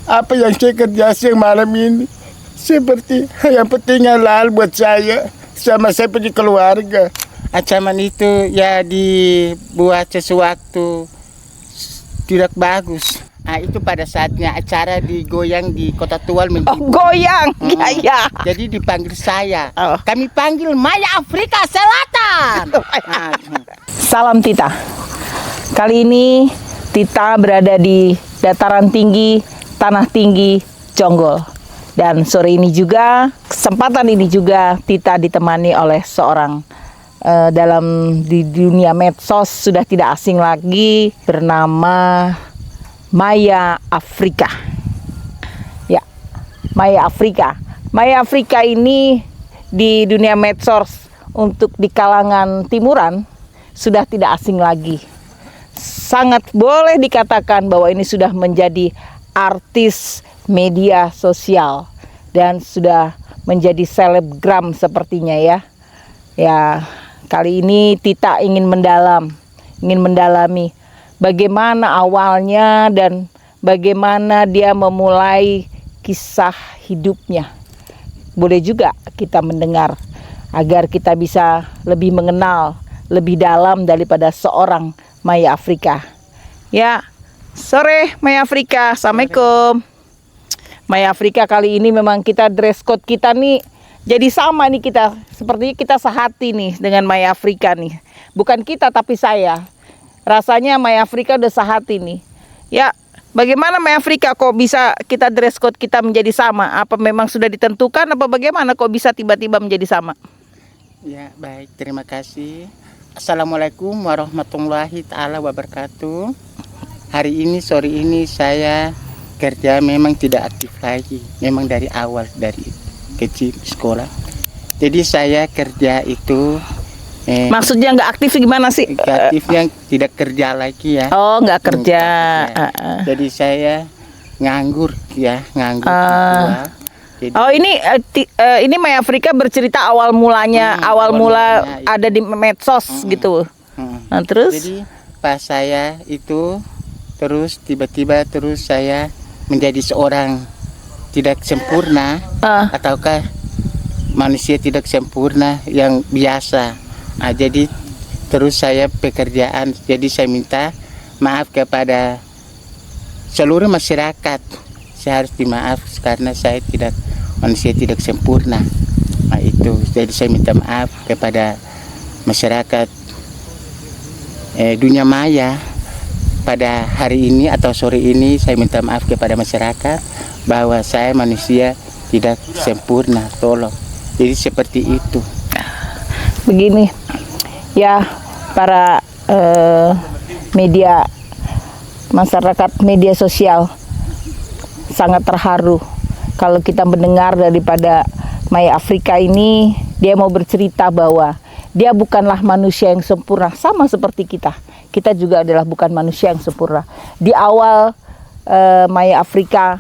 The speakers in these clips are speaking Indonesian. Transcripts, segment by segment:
apa yang saya kerja siang malam ini seperti yang penting halal buat saya sama saya punya keluarga. Ancaman itu ya dibuat sesuatu tidak bagus. Nah, itu pada saatnya acara digoyang di Kota Tual Oh, goyang. Ya. Jadi dipanggil saya. Oh. Kami panggil Maya Afrika Selatan. Salam Tita. Kali ini Tita berada di dataran tinggi, tanah tinggi, Jonggol. Dan sore ini juga, kesempatan ini juga Tita ditemani oleh seorang di dunia medsos sudah tidak asing lagi, bernama Maya Afrika. Ya, Maya Afrika. Maya Afrika ini di dunia medsos untuk di kalangan timuran sudah tidak asing lagi. Sangat boleh dikatakan bahwa ini sudah menjadi artis media sosial dan sudah menjadi selebgram sepertinya ya. Ya, kali ini Tita ingin mendalami bagaimana awalnya dan bagaimana dia memulai kisah hidupnya. Boleh juga kita mendengar agar kita bisa lebih mengenal lebih dalam daripada seorang Maya Afrika. Ya, sore Maya Afrika. Assalamualaikum. Maya Afrika, kali ini memang kita dress code kita nih jadi sama nih kita. Sepertinya kita sehati nih dengan Maya Afrika nih. Bukan kita tapi saya. Rasanya Maya Afrika udah sehati nih. Ya, bagaimana Maya Afrika kok bisa kita dress code kita menjadi sama? Apa memang sudah ditentukan apa bagaimana kok bisa tiba-tiba menjadi sama? Ya, baik. Terima kasih. Assalamualaikum warahmatullahi ta'ala wabarakatuh. Hari ini, sore ini saya kerja memang tidak aktif lagi. Memang dari awal, dari kecil sekolah. Jadi saya kerja itu maksudnya nggak aktif gimana sih? Aktifnya tidak kerja lagi ya. Oh, nggak kerja. Jadi saya nganggur ya, nganggur. Jadi, oh, ini Maya Afrika bercerita awal mulanya, awal mula ya, ada di medsos gitu. Nah, terus? Jadi pas saya itu terus tiba-tiba terus saya menjadi seorang tidak sempurna ataukah manusia tidak sempurna yang biasa. Nah, jadi terus saya pekerjaan, jadi saya minta maaf kepada seluruh masyarakat. Saya harus dimaaf karena saya manusia tidak sempurna. Nah, itu jadi saya minta maaf kepada masyarakat dunia maya. Pada hari ini atau sore ini saya minta maaf kepada masyarakat bahwa saya manusia tidak sempurna. Tolong. Jadi seperti itu. Begini ya, para masyarakat media sosial sangat terharu kalau kita mendengar daripada Maya Afrika ini. Dia mau bercerita bahwa dia bukanlah manusia yang sempurna, sama seperti kita. Kita juga adalah bukan manusia yang sempurna. Di awal Maya Afrika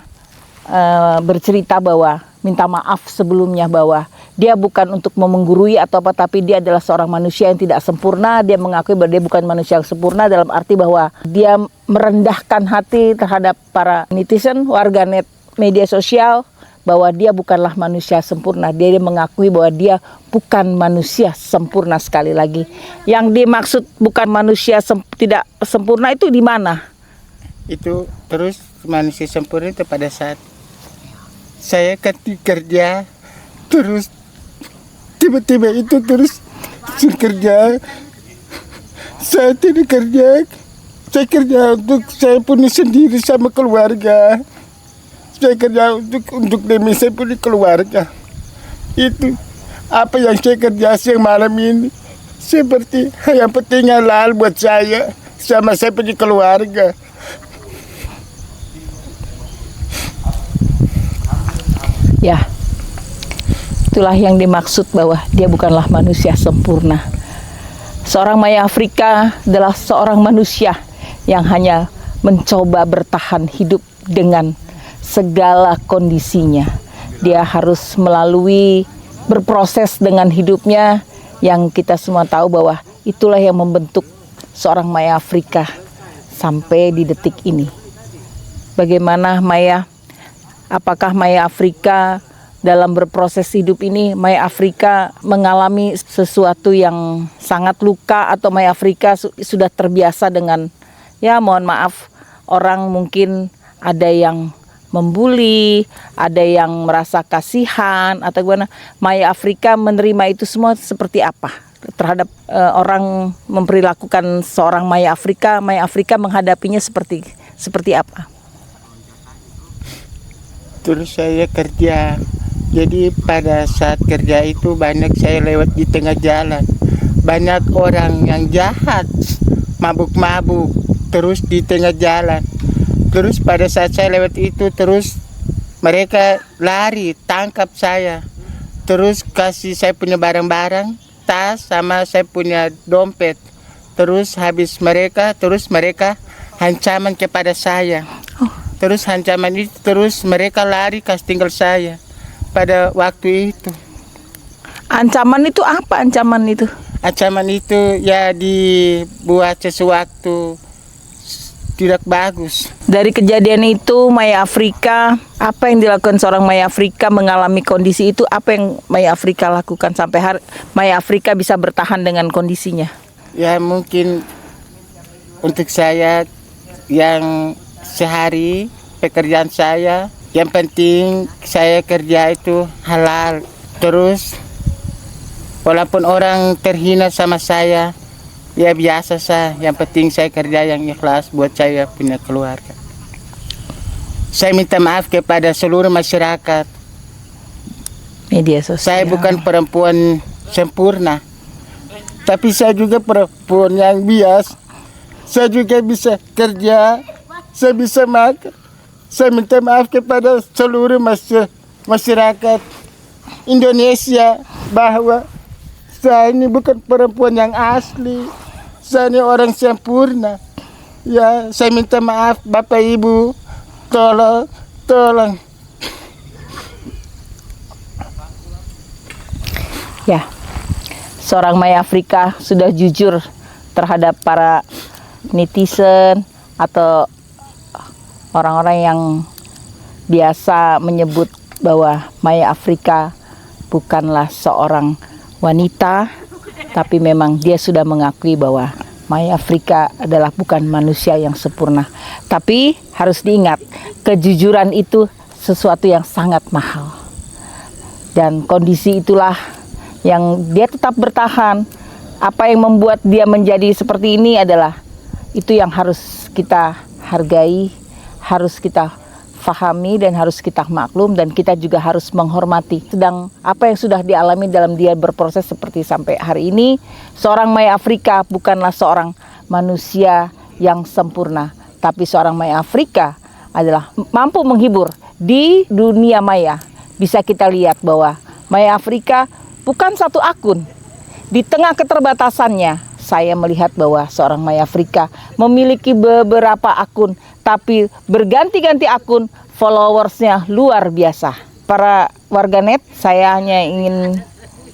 bercerita bahwa minta maaf sebelumnya bahwa dia bukan untuk menggurui atau apa, tapi dia adalah seorang manusia yang tidak sempurna. Dia mengakui bahwa dia bukan manusia yang sempurna dalam arti bahwa dia merendahkan hati terhadap para netizen, warganet media sosial, bahwa dia bukanlah manusia sempurna. Dia mengakui bahwa dia bukan manusia sempurna. Sekali lagi, yang dimaksud bukan manusia tidak sempurna itu di mana? Itu terus manusia sempurna itu pada saat saya kerja terus tiba-tiba itu terus kerja. Saya tidak kerja. Saya kerja untuk saya punya sendiri sama keluarga. Saya kerja untuk demi saya punya keluarga. Itu apa yang saya kerja siang malam ini seperti yang penting halal buat saya sama saya punya keluarga. Ya, itulah yang dimaksud bahwa dia bukanlah manusia sempurna. Seorang Maya Afrika adalah seorang manusia yang hanya mencoba bertahan hidup dengan segala kondisinya. Dia harus melalui berproses dengan hidupnya yang kita semua tahu bahwa itulah yang membentuk seorang Maya Afrika sampai di detik ini. Bagaimana Maya apakah Maya Afrika dalam berproses hidup ini Maya Afrika mengalami sesuatu yang sangat luka, atau Maya Afrika sudah terbiasa dengan, ya mohon maaf, orang mungkin ada yang membuli, ada yang merasa kasihan atau gimana. Maya Afrika menerima itu semua seperti apa terhadap orang memperlakukan seorang Maya Afrika menghadapinya seperti apa? Terus saya kerja, jadi pada saat kerja itu banyak saya lewat di tengah jalan, banyak orang yang jahat, mabuk-mabuk terus di tengah jalan. Terus pada saat saya lewat itu, terus mereka lari tangkap saya, terus kasih saya punya barang-barang, tas sama saya punya dompet. Terus habis mereka ancaman kepada saya. Terus ancaman itu, terus mereka lari kasih tinggal saya pada waktu itu. Ancaman itu apa ancaman itu? Ancaman itu ya dibuat sesuatu tidak bagus. Dari kejadian itu Maya Afrika, apa yang dilakukan seorang Maya Afrika mengalami kondisi itu, apa yang Maya Afrika lakukan sampai Maya Afrika bisa bertahan dengan kondisinya? Ya mungkin untuk saya yang sehari pekerjaan saya, yang penting saya kerja itu halal. Terus walaupun orang terhina sama saya, ya biasa sah. Yang penting saya kerja yang ikhlas buat saya punya keluarga. Saya minta maaf kepada seluruh masyarakat. Media sosial. Saya bukan perempuan sempurna, tapi saya juga perempuan yang bias. Saya juga bisa kerja, saya bisa makan. Saya minta maaf kepada seluruh masyarakat Indonesia bahwa saya ini bukan perempuan yang asli. Saya ini orang sempurna. Ya, saya minta maaf Bapak Ibu. Tolong. Ya, seorang Maya Afrika sudah jujur terhadap para netizen atau orang-orang yang biasa menyebut bahwa Maya Afrika bukanlah seorang wanita, tapi memang dia sudah mengakui bahwa Maya Afrika adalah bukan manusia yang sempurna. Tapi harus diingat, kejujuran itu sesuatu yang sangat mahal. Dan kondisi itulah yang dia tetap bertahan. Apa yang membuat dia menjadi seperti ini adalah itu yang harus kita hargai, harus kita fahami dan harus kita maklum, dan kita juga harus menghormati. Sedang apa yang sudah dialami dalam dia berproses seperti sampai hari ini, seorang Maya Afrika bukanlah seorang manusia yang sempurna, tapi seorang Maya Afrika adalah mampu menghibur di dunia maya. Bisa kita lihat bahwa Maya Afrika bukan satu akun. Di tengah keterbatasannya, saya melihat bahwa seorang Maya Afrika memiliki beberapa akun, tapi berganti-ganti akun, followersnya luar biasa. Para warganet, saya hanya ingin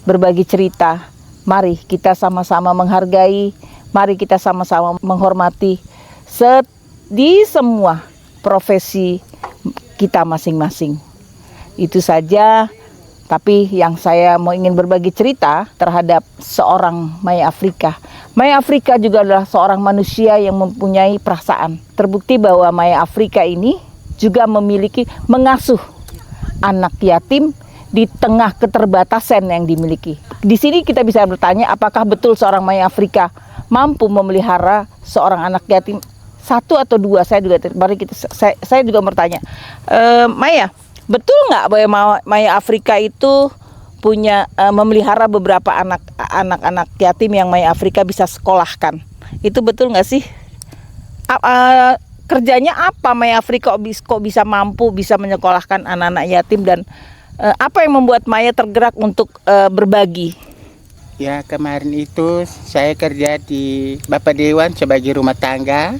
berbagi cerita. Mari kita sama-sama menghargai, mari kita sama-sama menghormati di semua profesi kita masing-masing. Itu saja. Tapi yang saya mau ingin berbagi cerita terhadap seorang Maya Afrika. Maya Afrika juga adalah seorang manusia yang mempunyai perasaan. Terbukti bahwa Maya Afrika ini juga mengasuh anak yatim di tengah keterbatasan yang dimiliki. Di sini kita bisa bertanya, apakah betul seorang Maya Afrika mampu memelihara seorang anak yatim satu atau dua? Saya juga bertanya, Maya, betul nggak bahwa Maya Afrika itu punya memelihara beberapa anak-anak yatim yang Maya Afrika bisa sekolahkan? Itu betul nggak sih? Kerjanya apa Maya Afrika kok bisa mampu bisa menyekolahkan anak-anak yatim, dan apa yang membuat Maya tergerak untuk berbagi? Ya, kemarin itu saya kerja di Bapak Dewan sebagai rumah tangga.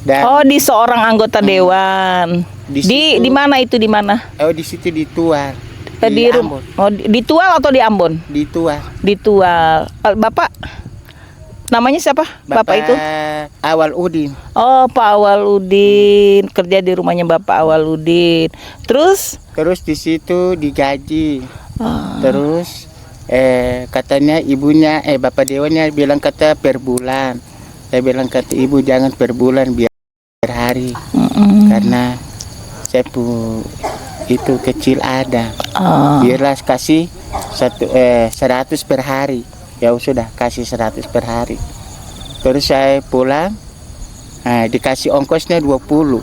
Dan di seorang anggota dewan. Di mana itu, di mana? Oh, di situ di Tual. Di Ambon. Di Tual atau di Ambon? Di Tual. Di Tual. Bapak Namanya siapa? Bapak itu? Awal Udin. Oh, Pak Awaludin, kerja di rumahnya Bapak Awaludin. Terus? Terus di situ digaji. Ah. Terus katanya ibunya Bapak Dewannya bilang kata per bulan. Saya bilang kata ibu jangan per bulan, biar per hari. Karena saya itu kecil ada. Biarlah kasih 100 per hari. Ya sudah kasih 100 per hari. Terus saya pulang, dikasih ongkosnya 20.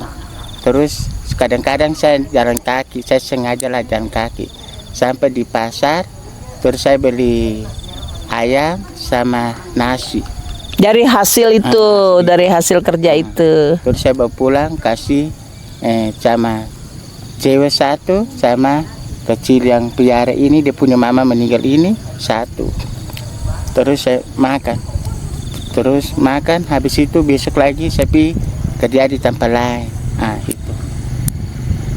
Terus kadang-kadang saya jalan kaki, saya sengaja lah jalan kaki sampai di pasar. Terus saya beli ayam sama nasi. Dari hasil itu, dari hasil kerja itu. Terus saya bawa pulang kasih sama cewek satu, sama kecil yang piara ini, dia punya mama meninggal ini satu. Terus saya makan. Terus makan, habis itu besok lagi saya pergi kerja di tempat lain. Itu.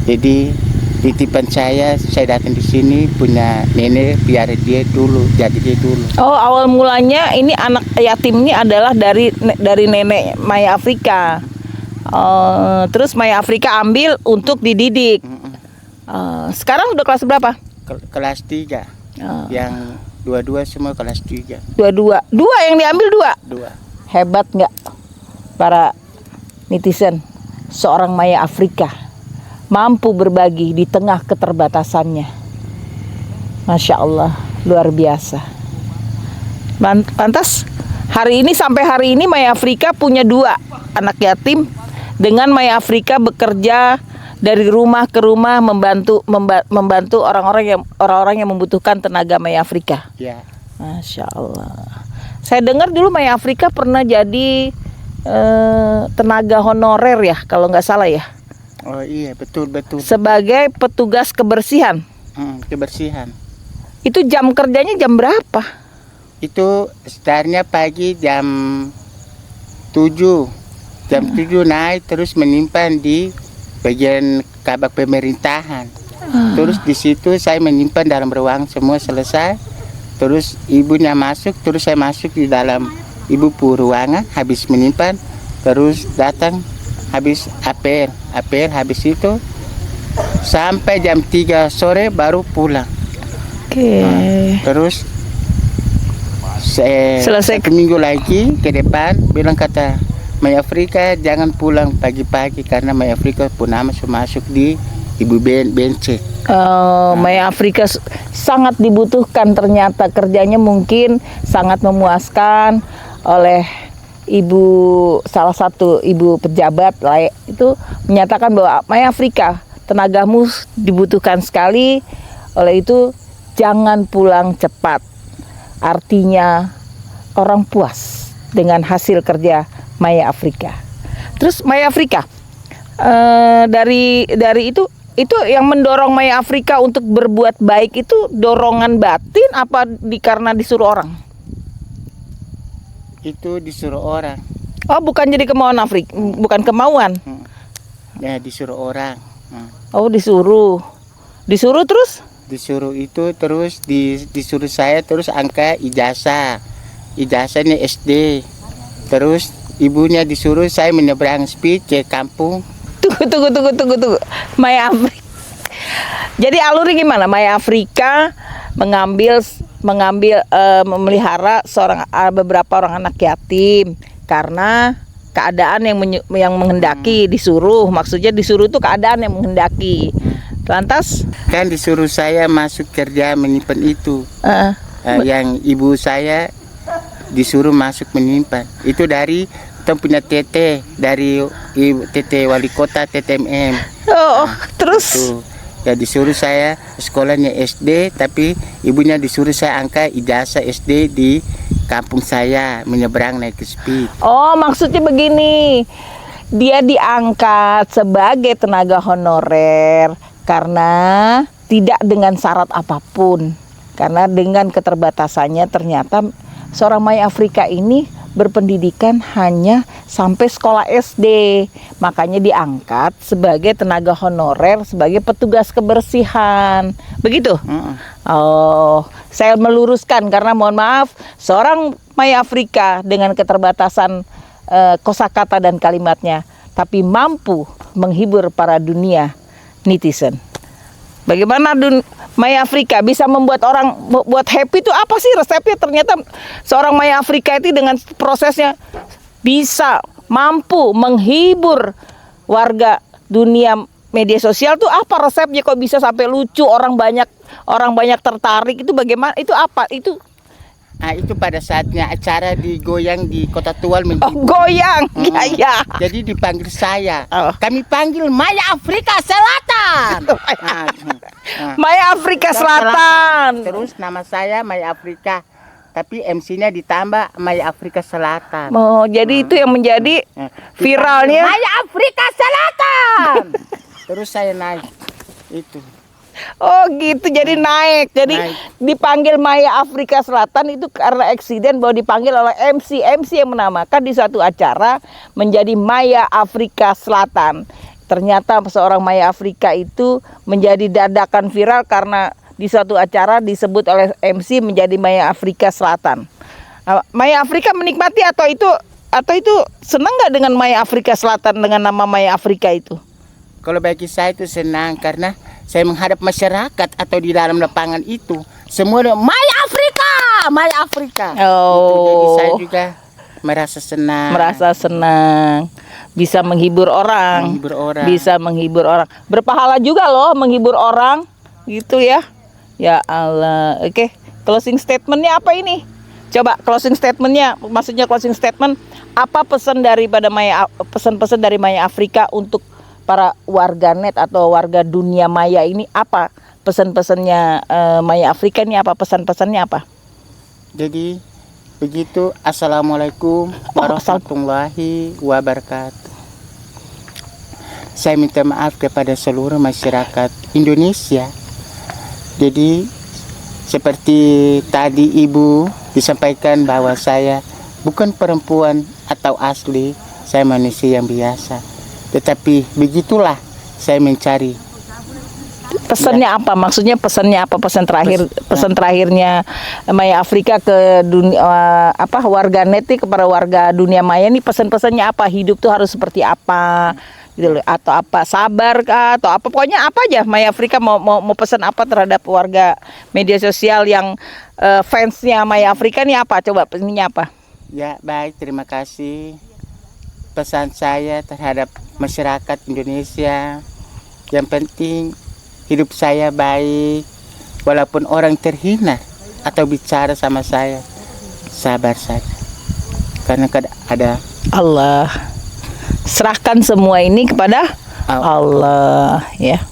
Jadi titipan saya datang di sini punya nenek piara dia dulu, jadi dia dulu. Oh, awal mulanya ini anak yatim ini adalah dari nenek Maya Afrika. Terus Maya Afrika ambil untuk dididik. Sekarang udah kelas berapa? Kelas 3. Yang dua-dua semua kelas 3. Dua yang diambil dua. Hebat nggak para netizen? Seorang Maya Afrika mampu berbagi di tengah keterbatasannya. Masya Allah, luar biasa. Lantas sampai hari ini Maya Afrika punya 2 anak yatim. Dengan Maya Afrika bekerja dari rumah ke rumah membantu orang-orang yang membutuhkan tenaga Maya Afrika. Ya. Masya Allah. Saya dengar dulu Maya Afrika pernah jadi tenaga honorer ya, kalau nggak salah ya. Oh iya, betul. Sebagai petugas kebersihan. Kebersihan. Itu jam kerjanya jam berapa? Itu startnya pagi jam 7. Jam 7 naik terus menyimpan di bagian kabak pemerintahan. Terus di situ saya menyimpan dalam ruang semua selesai. Terus ibunya masuk, terus saya masuk di dalam ibu ruangan habis menyimpan. Terus datang habis apel habis itu sampai jam 3 sore baru pulang. Terus selesai 1 minggu lagi ke depan bilang kata Maya Afrika jangan pulang pagi-pagi karena Maya Afrika pun masuk di ibu bencet. Maya Afrika sangat dibutuhkan, ternyata kerjanya mungkin sangat memuaskan oleh salah satu ibu pejabat lah itu menyatakan bahwa Maya Afrika tenagamu dibutuhkan sekali, oleh itu jangan pulang cepat. Artinya orang puas dengan hasil kerja Maya Afrika. Terus Maya Afrika dari itu yang mendorong Maya Afrika untuk berbuat baik itu dorongan batin apa karena disuruh orang? Itu disuruh orang. Oh, bukan jadi kemauan Afrika, bukan kemauan. Ya, disuruh orang. Oh, disuruh terus? Disuruh itu terus disuruh saya terus angka ijazahnya SD. Terus ibunya disuruh saya menyeberang speed ke kampung. Tunggu. Maya Afrika. Jadi alurnya gimana? Maya Afrika memelihara beberapa orang anak yatim karena keadaan yang menghendaki disuruh. Maksudnya disuruh itu keadaan yang menghendaki. Lantas kan disuruh saya masuk kerja menyimpan itu. Yang ibu saya disuruh masuk menyimpan. Itu dari kita punya tete dari tete wali kota TTMM. Terus itu. Ya disuruh saya sekolahnya SD, tapi ibunya disuruh saya angka ijazah SD di kampung saya menyeberang naik ke speed. Oh, maksudnya begini, dia diangkat sebagai tenaga honorer karena tidak dengan syarat apapun, karena dengan keterbatasannya ternyata seorang Maya Afrika ini berpendidikan hanya sampai sekolah SD. Makanya diangkat sebagai tenaga honorer, sebagai petugas kebersihan. Begitu? Oh, saya meluruskan karena mohon maaf, seorang Maya Afrika dengan keterbatasan kosakata dan kalimatnya, tapi mampu menghibur para dunia netizen. Bagaimana Maya Afrika bisa membuat orang buat happy itu apa sih resepnya? Ternyata seorang Maya Afrika itu dengan prosesnya bisa mampu menghibur warga dunia media sosial tuh apa resepnya kok bisa sampai lucu, orang banyak tertarik, itu bagaimana, itu apa itu? Nah, itu pada saatnya acara digoyang di Kota Tual Oh, goyang. Ya. Jadi dipanggil saya. Oh. Kami panggil Maya Afrika Selatan. Maya Afrika Selatan. Terus nama saya Maya Afrika, tapi MC-nya ditambah Maya Afrika Selatan. Oh, jadi itu yang menjadi viralnya Maya Afrika Selatan. Terus saya naik itu. Oh gitu, jadi naik. Jadi dipanggil Maya Afrika Selatan itu karena eksiden bahwa dipanggil oleh MC yang menamakan di suatu acara menjadi Maya Afrika Selatan. Ternyata seorang Maya Afrika itu menjadi dadakan viral karena di suatu acara disebut oleh MC menjadi Maya Afrika Selatan. Maya Afrika menikmati atau itu senang nggak dengan Maya Afrika Selatan, dengan nama Maya Afrika itu? Kalau bagi saya itu senang karena saya menghadap masyarakat atau di dalam lapangan itu semua Maya Afrika, Maya Afrika. Oh. Jadi saya juga merasa senang. Bisa menghibur orang. Bisa menghibur orang. Berpahala juga loh menghibur orang, gitu ya. Ya Allah. Oke, closing statementnya apa ini? Coba closing statementnya, maksudnya closing statement apa pesan daripada pesan-pesan dari Maya Afrika untuk para warganet atau warga dunia maya ini, apa pesan-pesannya Maya Afrika ini, apa pesan-pesannya apa? Jadi begitu, Assalamualaikum warahmatullahi wabarakatuh. Saya minta maaf kepada seluruh masyarakat Indonesia. Jadi seperti tadi Ibu disampaikan bahwa saya bukan perempuan atau asli, saya manusia yang biasa. Tetapi begitulah saya mencari. Pesannya apa? Maksudnya pesannya apa? Pesan terakhirnya Maya Afrika ke dunia warganet kepada warga dunia maya ini, pesan-pesannya apa? Hidup tuh harus seperti apa? Gitu loh, atau apa, sabar kah, atau apa, pokoknya apa aja Maya Afrika mau pesan apa terhadap warga media sosial yang fansnya Maya Afrika ini apa? Coba pesannya apa? Ya baik, terima kasih. Pesan saya terhadap masyarakat Indonesia, yang penting hidup saya baik, walaupun orang terhina atau bicara sama saya, sabar saja, karena ada Allah. Serahkan semua ini kepada Allah ya.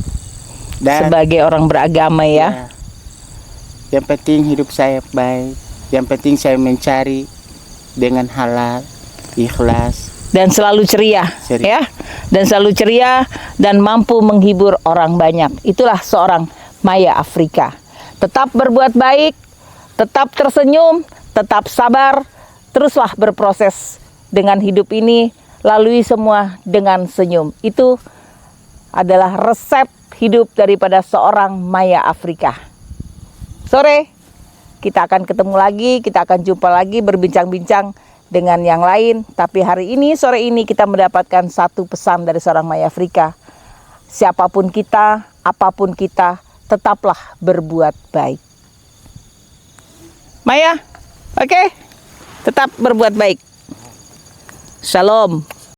Dan sebagai orang beragama ya. Yang penting hidup saya baik, yang penting saya mencari dengan halal, ikhlas. Dan selalu ceria, ya, dan selalu ceria dan mampu menghibur orang banyak. Itulah seorang Maya Afrika. Tetap berbuat baik, tetap tersenyum, tetap sabar, teruslah berproses dengan hidup ini, lalui semua dengan senyum. Itu adalah resep hidup daripada seorang Maya Afrika. Sore kita akan ketemu lagi, kita akan jumpa lagi, berbincang-bincang dengan yang lain. Tapi hari ini, sore ini kita mendapatkan satu pesan dari seorang Maya Afrika. Siapapun kita, apapun kita, tetaplah berbuat baik. Maya, oke? Tetap berbuat baik. Shalom.